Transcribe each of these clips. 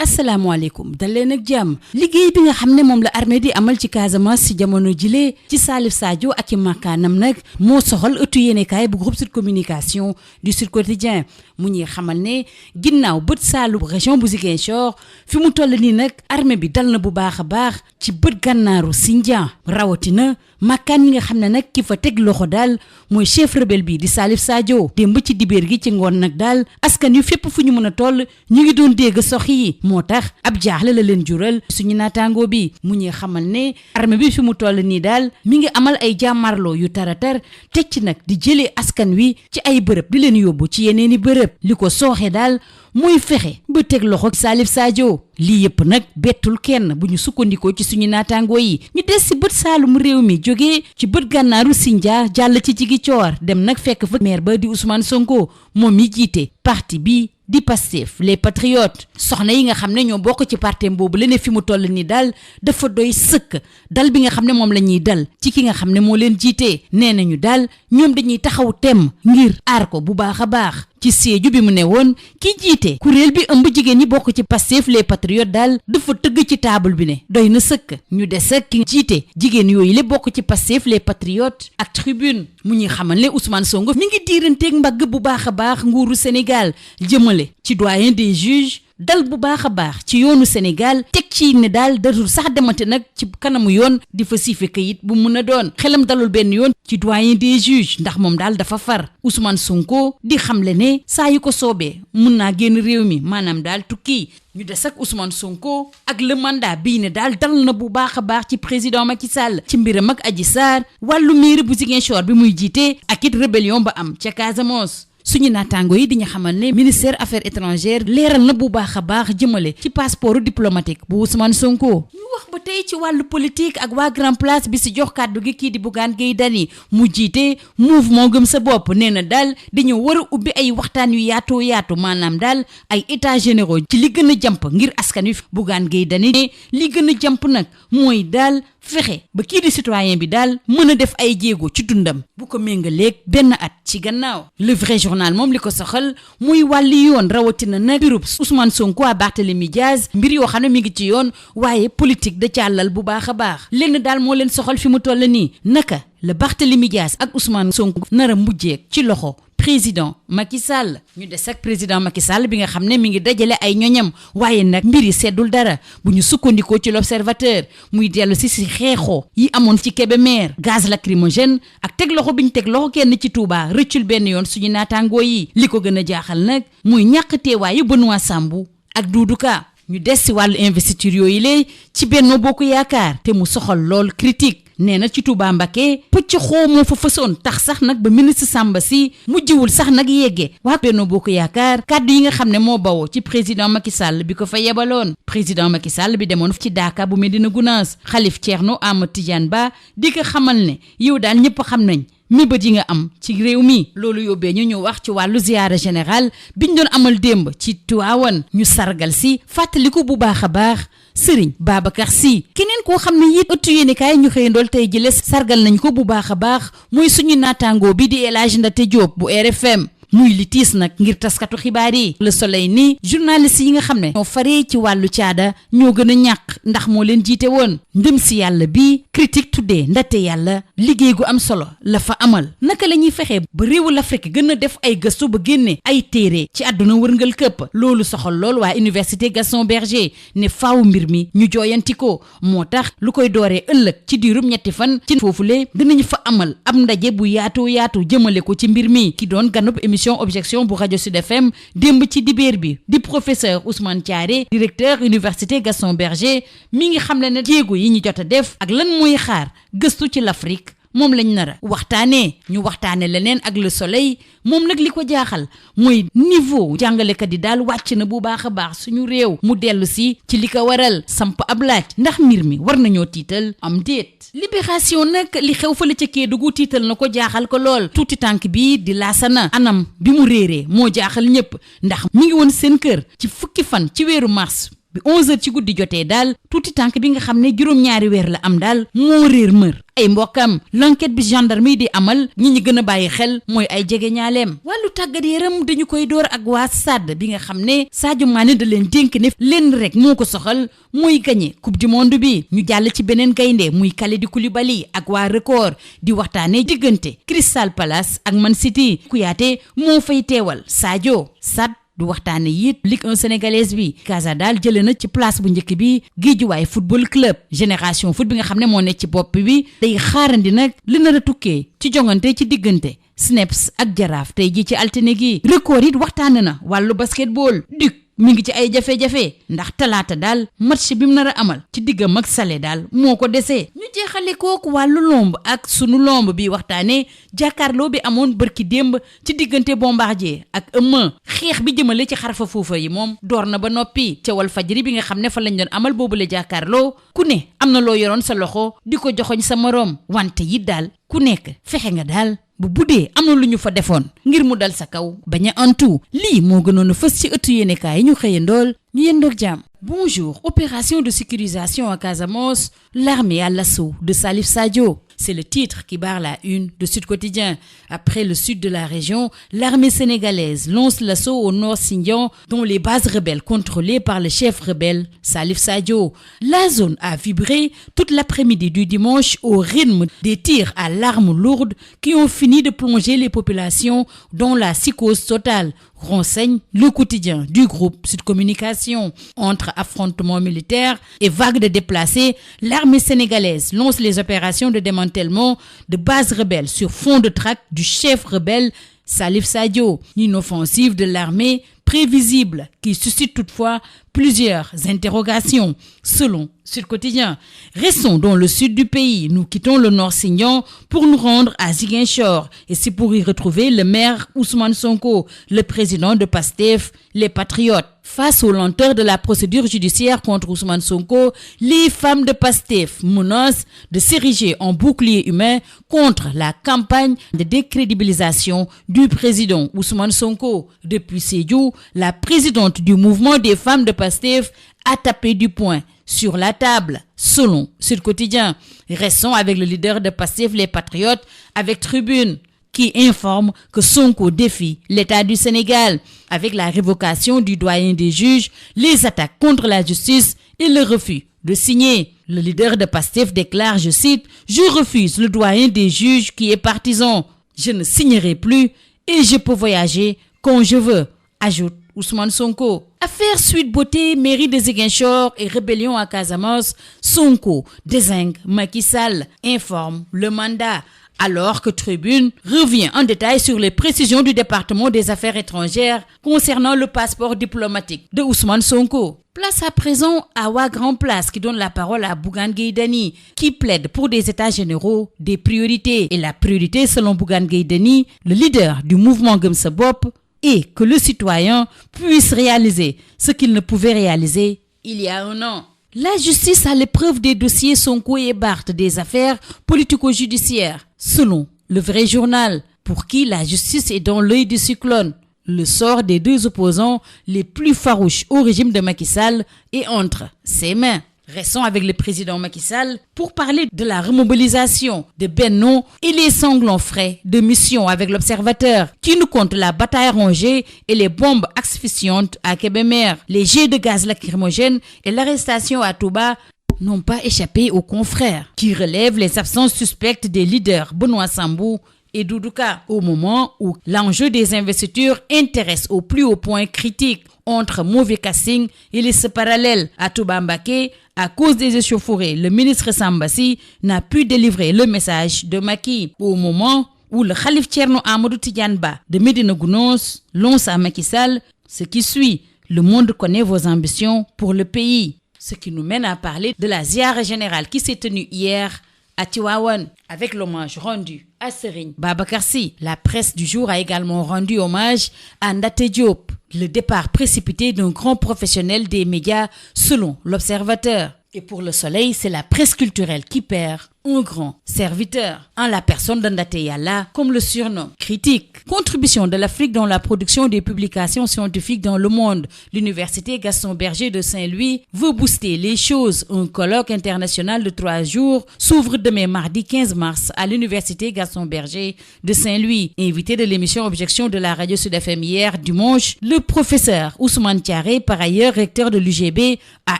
asalaamaaleykum dal leen ak jàmm liggéey bi nga xam ne moom la armée di amal ci Casamance ci jamono jile ci Salif Sadio ak i makaanam nag moo soxal ëttu yéenekaay bu groupe Sud Communication du Sud Quotidien mu ñuy xamal ne ginnaaw bët saalu région bu Ziguinchor fi mu toll nii nag armée bi dal na bu baax a baax ci bët gànnaaru Sindian rawatina makkaan yi nga xam ne nag ki fa teg loxo daal mooy chef rebelle bi di Salif Sadio démb ci dibéer gi ci ngoon nag daal askan yu fépp fu ñu mën a toll ñu ngi doon dégg sox yi moo tax ab jaaxle la leen jural suñu naataangoo bi mu ñuy xamal ne armée bi fi mu toll nii daal mi ngi amal ay jàmmarloo yu taratar teg ci nag di jëlee askan wi ci ay bërëb di leen yóbbu ci yeneeni bërëb li ko sooxe daal muy fexe ba teg loxo Salif Sadio lii yëpp nag bettul kenn bu ñu sukkandikoo ci suñu naataangoo yi ñu des si bët saalum réew mi jógee ci bët gànnaaru Sindia jàll ci Ziguinchor dem nag fekk fa maire ba di Ousmane Sonko moom mi jiite parti bi di Pastef les patriotes soxna yi nga xam ne ñoo bokk ci partem boobu la ne fi mu toll nii daal dafa doy sëkk dal bi nga xam ne moom la ñuy dal ci ki nga xam ne moo leen jiitee nee nañu daal ñoom dañuy taxaw temm ngir aar ko bu baax a baax ci Sédhiou bi mu ne woon ki jiite kuréel bi ëmb jigéen ñi bokk ci Pastef les patriotes daal dafa tëgg ci table bi ne doy na sëkk ñu des ak ki jiite jigéen yooyu la bokk ci Pastef les patriotes ak tribune mu ñuy xamal ne Ousmane Sonko mi ngi diiranteeg mbagg bu baax a baax nguuru Sénégal jëmale ci doyen des juges dal bu baax a baax ci yoonu Sénégal teg ci ne daal datul sax demante nag ci kanamu yoon di fa siife kayit bu mun a doon xelam dalul benn yoon ci doyen des juges ndax moom daal dafa far Ousmane Sonko di xamle ne saa yu ko soobee mun naa génn réew mi maanaam daal tukki ñu des ak Ousmane Sonko ak le mandat bii ne daal dal na bu baax a baax ci président Macky Sall ci mbiram ak Adji Sarr wàllu mairie bu Ziguinchor bi muy jiite ak it rébellion ba am ca Casamance. suñu naataango yi di ñu xamal ne ministère affaires étrangères leeral na bu baax a baax jëmale ci passeport diplomatique bu Ousmane Sonko. ñu wax ba tey ci wàllu politique ak waa Grand Place bi si jox kàddu gi kii di Bougane Gueye Dany mu jiite mouvement gëm sa bopp nee na daal dañoo war a ubbi ay waxtaan yu yaatoo yaatu maanaam daal ay états généraux ci li gën a jàmp ngir askan wi. Bougane Gueye Dany ne li gën a jàmp nag mooy daal fexe ba kii di citoyen bi daal mën a def ay jéego ci dundam bu ko méngaleeg benn at ci gannaaw. Le Vrai Journal moom li ko soxal muy wàlli yoon rawatina nag birub Ousmane Sonko à Barthélémy Diaz mbir yoo xam ne mi ngi ci yoon waaye politique da càllal bu baax a baax lenn daal moo leen soxal fi mu toll nii naka la Barthélémy Diaz ak Ousmane Sonko nar a mujjeeg ci loxo président Macky Sall. ñu des ak président Macky Sall bi nga xam ne mi ngi dajale ay ñoñam waaye nag mbir yi seddul dara bu ñu sukkandikoo ci l'Observateur muy dellu si xeexoo yi amoon ci Kébémer gaz lacrymogène ak teg loxo bi ñu teg loxo kenn ci Touba rëccul benn yoon suñu naataangoo yi li ko gën a jaaxal nag muy ñàkk teewaayu Benoît Sambou ak Doudou Ka. ñu des si wàllu investiture yooyu lay ci Benno Bokk Yaakaar te mu soxal lool critique nee na ci Touba Mbacké pëcc xoo moo fa fësoon tax sax nag ba ministre Samba Sy mujjiwul sax nag yeggee waa Benno Bokk Yaakaar kàddu yi nga xam ne moo bawoo ci président Macky Sall bi ko fa yebaloon président Macky Sall bi demoon ci Daaka bu Médina Gounass Khalife Thierno Amadou Tidiane Ba di ko xamal ne yow daal ñëpp xam nañ mébét yi nga am ci réew mi loolu yóbbee ñu wax ci wàllu ziyaara général biñ doon amal démb ci Tiwaawan ñu sargal si fàttaliku bu baax a baax Serigne Babacar Sy keneen koo xam ne it ëttu yéenekaay ñu xëyandool tey jële sargal nañ ko bu baax a baax muy suñu naataangoo bi di El Hadji Ndate Diop bu RFM muy li tiis nag ngir taskatu xibaar yi. Le Soleil ni journaliste yi nga xam ne ñoo faree ci wàllu caada ñoo gën a ñàkk ndax moo leen jiite woon ndëm si yàlla bi critique tuddee ndate yàlla liggéey gu am solo la fa amal naka la ñuy fexee ba réewul Afrique gën a def ay gëstu ba génne ay téere ci àdduna wërngal këpp loolu soxal lool waa université Gaston Berger ne faaw mbir mi ñu jooyanti ko moo tax lu koy dooree ëllëg ci diirum ñetti fan ci foofule dinañu fa amal ab ndaje bu yaatoo yaatu jëmale ko ci mbir mi ki doon ganub émission objection bu rajo Sud FM démb ci dibéer bi di professeur Ousmane Thiaré directeur université Gaston Berger mi ngi xam ne jéego yi ñu jot a def ak lan mooy xaar gëstu ci l'Afrique moom lañ nar a waxtaanee ñu waxtaane leneen ak Le Soleil moom nag li ko jaaxal mooy niveau jàngalekat yi daal wàcc na bu baax a baax suñu réew mu dellu si ci li ko waral samp ab laaj ndax mbir mi war nañoo tiital am déet. Libération nag li xew fële ca Kédougou tiital na ko jaaxal ko lool tuuti tànk bi di Laasana anam bi mu réeree moo jaaxal ñëpp ndax mi ngi woon seen kër ci fukki fan ci weeru mars bi 11h ci guddi jotee daal tuuti tànk bi nga xam ne juróom-ñaari weer la am daal moo réer mër ay mbokkam l'enquête bi gendarme yi di amal ñi gën a bàyyi xel mooy ay jege ñaaleem wàllu tàggat yaram dañu koy door ak waa SAD bi nga xam ne Sadio Mané da leen dénk ne leen rek moo ko soxal mooy gagné coupe du monde bi ñu jàll ci beneen gaynde muy Kalidou Koulibaly ak waa record di waxtaane diggante Crystal Palace ak Man City Kouyaté moo fay teewal Sadio SAD du waxtaane it Ligue 1 sénégalaise bi Casa daal jëlee na ci place bu njëkk bi Guédiawaye football club Génération Foot bi nga xam ne moo nekk ci bopp bi day xaarandi nag li nar a tukkee ci jongante ci diggante Snaps ak Jaraaf tey ji ci altine gi record it waxtaane na wàllu basketball Duc mi ngi ci ay jafe-jafe ndax talaata daal match bi mu nar a amal ci diggam ak Salé daal moo ko desee ñu jeexale kooku wàllu lomb ak sunu lomb bi waxtaane jàkkaarloo bi amoon bërki démb ci diggante Bombardier ak Eumeu xeex bi jëmale ci xarfa fuufa yi moom door na ba noppi ca Walfadjri bi nga xam ne fa lañ doon amal boobule jàkkaarloo ku ne am na loo yoroon sa loxo di ko joxoñ sa moroom wante it daal ku nekk fexe nga daal bu budee am na lu ñu fa defoon ngir mu dal sa kaw bañ a antu lii moo gënoon a fës ci ëttu yéenekaay yi ñu xëyandool ñu yendoog jàmm. Bonjour, opération de sécurisation à Casamance, l'armée à l'assaut de Salif Sadio. C'est le titre qui barre la une de Sud Quotidien. Après le sud de la région, l'armée sénégalaise lance l'assaut au Nord Sindian, dont les bases rebelles contrôlées par le chef rebelle Salif Sadio. La zone a vibré toute l'après-midi du dimanche au rythme des tirs à l'arme lourde qui ont fini de plonger les populations dans la psychose totale, renseigne le quotidien du groupe Sud Communication. Entre affrontements militaires et vagues de déplacés, l'armée sénégalaise lance les opérations de démantèlement de bases rebelles sur fond de traque du chef rebelle Salif Sadio. Une offensive de l'armée prévisible qui suscite toutefois plusieurs interrogations, selon Sud Quotidien. Restons dans le sud du pays. Nous quittons le Nord Sindian pour nous rendre à Ziguinchor. Et c'est pour y retrouver le maire Ousmane Sonko, le président de PASTEF, les Patriotes. Face aux lenteurs de la procédure judiciaire contre Ousmane Sonko, les femmes de PASTEF menacent de s'ériger en bouclier humain contre la campagne de décrédibilisation du président Ousmane Sonko. Depuis Sédhiou, la présidente du mouvement des femmes de PASTEF a tapé du poing sur la table, selon Sud Quotidien. Restons avec le leader de PASTEF, les Patriotes, avec Tribune, qui informe que Sonko défie l'État du Sénégal avec la révocation du doyen des juges, les attaques contre la justice et le refus de signer. Le leader de PASTEF déclare, je cite, « Je refuse le doyen des juges qui est partisan. Je ne signerai plus et je peux voyager quand je veux », ajoute Ousmane Sonko. Affaire Sweet Beauté, mairie de Ziguinchor et rébellion à Casamance, Sonko désigne Macky Sall, informe le mandat. Alors que Tribune revient en détail sur les précisions du département des affaires étrangères concernant le passeport diplomatique de Ousmane Sonko. Place à présent à Wa Grand Place qui donne la parole à Bougane Gueye Dany qui plaide pour des états généraux des priorités. Et la priorité selon Bougane Gueye Dany, le leader du mouvement Gëm Sa Bopp, est que le citoyen puisse réaliser ce qu'il ne pouvait réaliser il y a un an. La justice à l'épreuve des dossiers Sonko et Barth des affaires politico-judiciaires, selon le vrai journal, pour qui la justice est dans l'œil du cyclone. Le sort des deux opposants les plus farouches au régime de Macky Sall est entre ses mains. Restons avec le président Macky Sall pour parler de la remobilisation de Benno et les sanglants frais de mission avec l'Observateur qui nous compte la bataille rangée et les bombes asphyxiantes à Kébémer. Les jets de gaz lacrymogène et l'arrestation à Touba n'ont pas échappé aux confrères qui relèvent les absences suspectes des leaders Benoît Sambou et Doudouka au moment où l'enjeu des investitures intéresse au plus haut point critique entre mauvais casting et listes parallèles à Touba Mbacké. À cause des échauffourées, le ministre Sambassi n'a pu délivrer le message de Macky au moment où le Khalif Thierno Amadou Tidiane Ba de Médina Gounass lance à Macky Sall ce qui suit. Le monde connaît vos ambitions pour le pays. Ce qui nous mène à parler de la ziara générale qui s'est tenue hier à Tivaouane avec l'hommage rendu à Serigne Babacar Sy. La presse du jour a également rendu hommage à Ndaté Diop, le départ précipité d'un grand professionnel des médias selon l'Observateur. Et pour Le Soleil, c'est la presse culturelle qui perd un grand serviteur, en la personne d'Andate Yalla, comme le surnom. Critique. Contribution de l'Afrique dans la production des publications scientifiques dans le monde. L'Université Gaston Berger de Saint-Louis veut booster les choses. Un colloque international de 3 jours s'ouvre demain mardi 15 mars à l'Université Gaston Berger de Saint-Louis. Invité de l'émission Objection de la Radio Sud FM hier dimanche, le professeur Ousmane Thiaré, par ailleurs recteur de l'UGB, a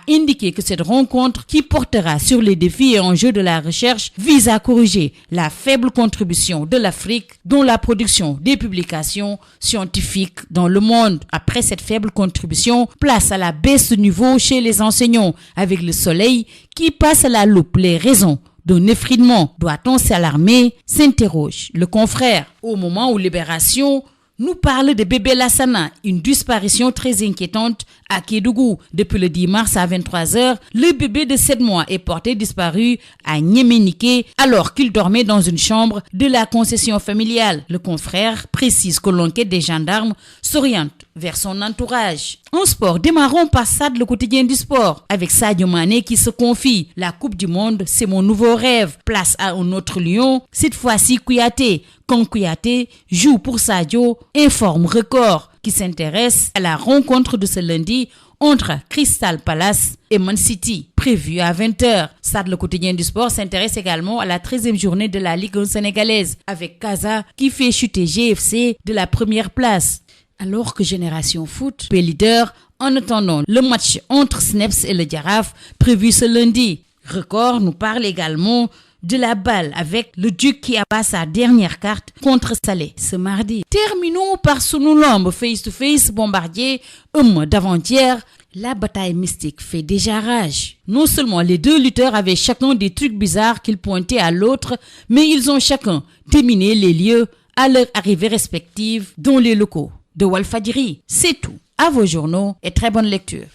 indiqué que cette rencontre qui portera sur les défis et enjeux de la recherche vise à corriger la faible contribution de l'Afrique dans la production des publications scientifiques dans le monde. Après cette faible contribution, place à la baisse de niveau chez les enseignants avec le soleil qui passe à la loupe les raisons d'un effritement. Doit-on s'alarmer? S'interroge le confrère. Au moment où Libération nous parle de bébé Lassana, une disparition très inquiétante à Kédougou. Depuis le 10 mars à 23h, le bébé de 7 mois est porté disparu à Niéméniké alors qu'il dormait dans une chambre de la concession familiale. Le confrère précise que l'enquête des gendarmes s'oriente vers son entourage. En sport, démarrons par SAD, le quotidien du sport, avec Sadio Mané qui se confie. La Coupe du Monde, c'est mon nouveau rêve. Place à un autre lion, cette fois-ci Kouyaté. Quand Kouyaté joue pour Sadio, informe Record qui s'intéresse à la rencontre de ce lundi entre Crystal Palace et Man City, prévue à 20h. SAD, le quotidien du sport, s'intéresse également à la 13e journée de la Ligue sénégalaise, avec Casa qui fait chuter GFC de la première place. Alors que Génération Foot est leader en attendant le match entre Snaps et le Jaraaf prévu ce lundi. Record nous parle également de la balle avec le Duc qui abat sa dernière carte contre Salé ce mardi. Terminons par Sunu Lamb face-to-face Bombardier d'avant-hier. La bataille mystique fait déjà rage. Non seulement les deux lutteurs avaient chacun des trucs bizarres qu'ils pointaient à l'autre, mais ils ont chacun déminé les lieux à leur arrivée respective dans les locaux de Walfadjri. C'est tout. À vos journaux et très bonne lecture.